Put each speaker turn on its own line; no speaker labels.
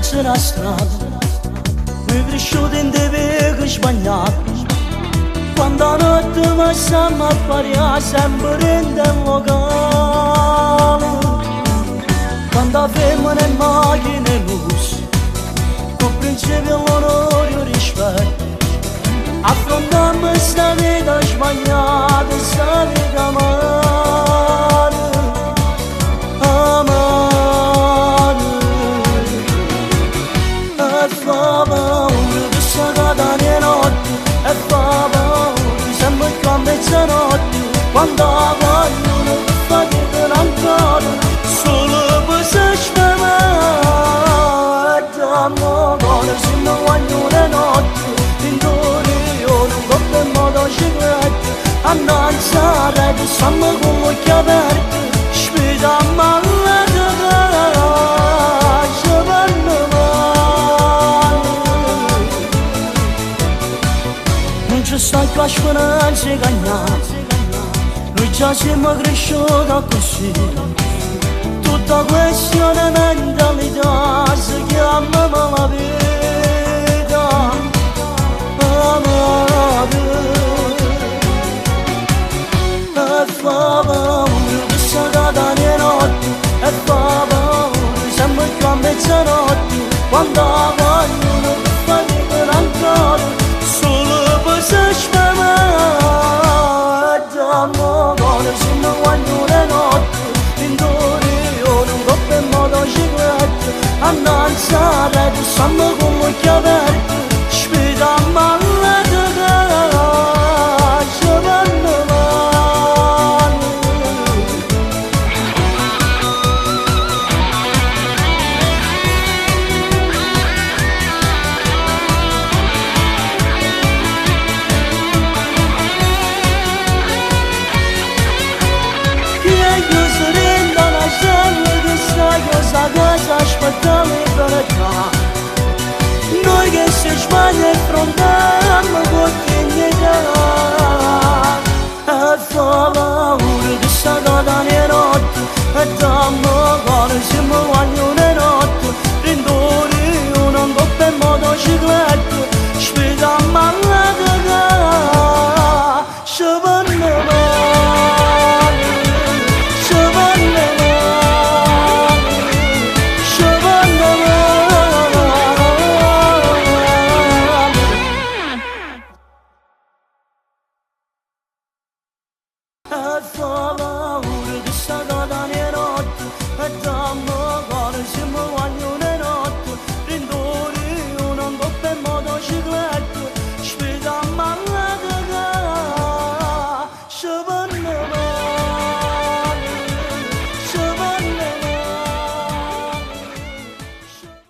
mezzo alla strada, mi cresciuto in te sbagliato. Quando la notte mi stiamo a fare sempre in te locale. Quando femmina e macchina e luce, con principio l'onore e il rispetto, affrontiamo questa vita sbagliata, questa vita amara, amara. E fa paura questa catena notte, e fa paura sempre che a mezzanotte, quando vogliono fa chiedere ancora, solo per se sfamare. E dammo cuore se mi vogliono notte, intorno un coppo in motocicletta, annanzare che stiamo con l'occhi aperti, spediamo alla caccia per non ci sta più a speranza di cagnare, noi già siamo cresciuti così. Tutta questione mentalità si chiama malavita, amata. E fa paura questa catena notte, e fa paura sempre più a mezzanotte, quando vogliono fa chiedere ancora, solo per se sfamare. E dammo cuore se mi vogliono notte, intorno un coppo in motocicletta, annanzare che stiamo con l'occhi aperti, spediamo alla caccia per cosa aspettiamo in verità, noi che si sbaglia e affrontiamo con dignità. E fa paura questa catena notte, e dammo cuore se mi vogliono notte, intorno un coppo in motocicletta, spediamo alla caccia per I thought